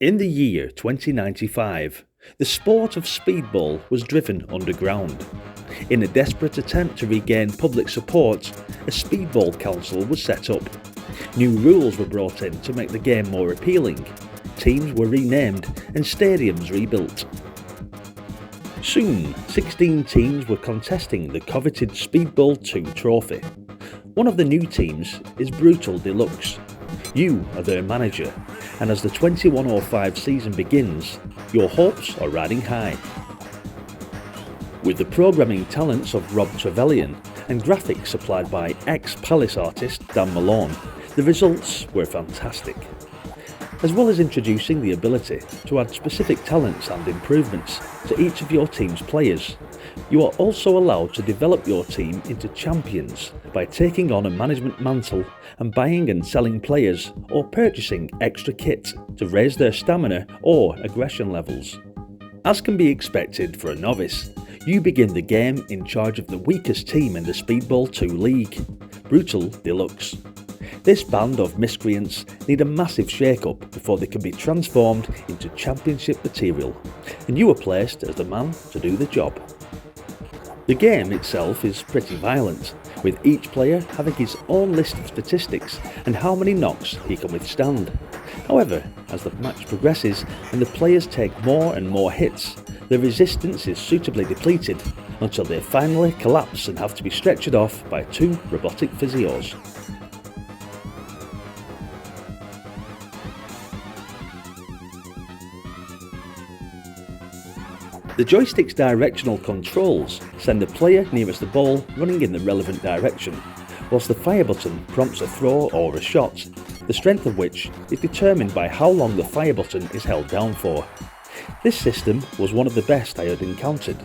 In the year 2095, the sport of speedball was driven underground. In a desperate attempt to regain public support, a speedball council was set up. New rules were brought in to make the game more appealing. Teams were renamed and stadiums rebuilt. Soon, 16 teams were contesting the coveted Speedball 2 trophy. One of the new teams is Brutal Deluxe. You are their manager, and as the 2105 season begins, your hopes are riding high. With the programming talents of Rob Trevelyan and graphics supplied by ex-Palace artist Dan Malone, the results were fantastic. As well as introducing the ability to add specific talents and improvements to each of your team's players, you are also allowed to develop your team into champions by taking on a management mantle and buying and selling players or purchasing extra kit to raise their stamina or aggression levels. As can be expected for a novice, you begin the game in charge of the weakest team in the Speedball 2 League, Brutal Deluxe. This band of miscreants need a massive shake-up before they can be transformed into championship material, and you are placed as the man to do the job. The game itself is pretty violent, with each player having his own list of statistics and how many knocks he can withstand. However, as the match progresses and the players take more and more hits, their resistance is suitably depleted until they finally collapse and have to be stretchered off by two robotic physios. The joystick's directional controls send the player nearest the ball running in the relevant direction, whilst the fire button prompts a throw or a shot, the strength of which is determined by how long the fire button is held down for. This system was one of the best I had encountered,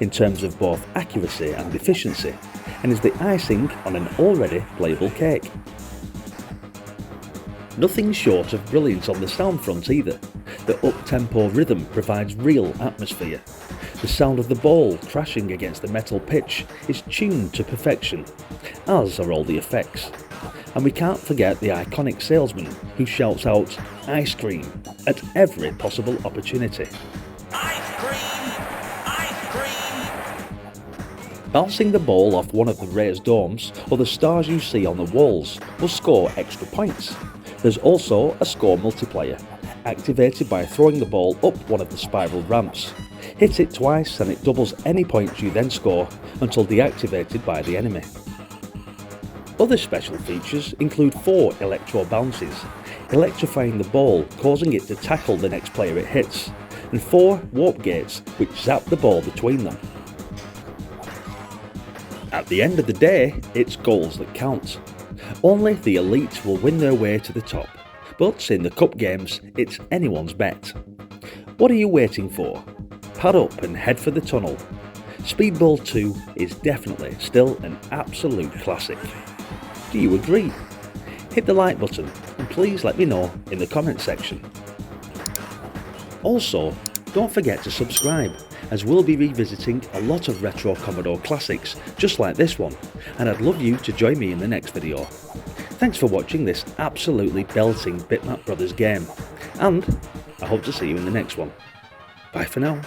in terms of both accuracy and efficiency, and is the icing on an already playable cake. Nothing short of brilliant on the sound front either. The up-tempo rhythm provides real atmosphere. The sound of the ball crashing against the metal pitch is tuned to perfection, as are all the effects. And we can't forget the iconic salesman who shouts out "Ice cream" at every possible opportunity. Ice cream! Ice cream! Bouncing the ball off one of the raised domes or the stars you see on the walls will score extra points. There's also a score multiplier, activated by throwing the ball up one of the spiral ramps. Hit it twice and it doubles any points you then score until deactivated by the enemy. Other special features include 4 electro bounces, electrifying the ball causing it to tackle the next player it hits, and 4 warp gates which zap the ball between them. At the end of the day, it's goals that count. Only the elite will win their way to the top, but in the cup games, it's anyone's bet. What are you waiting for? Pad up and head for the tunnel. Speedball 2 is definitely still an absolute classic. Do you agree? Hit the like button and please let me know in the comment section. Also, don't forget to subscribe, as we'll be revisiting a lot of retro Commodore classics just like this one, and I'd love you to join me in the next video. Thanks for watching this absolutely belting Bitmap Brothers game, and I hope to see you in the next one. Bye for now.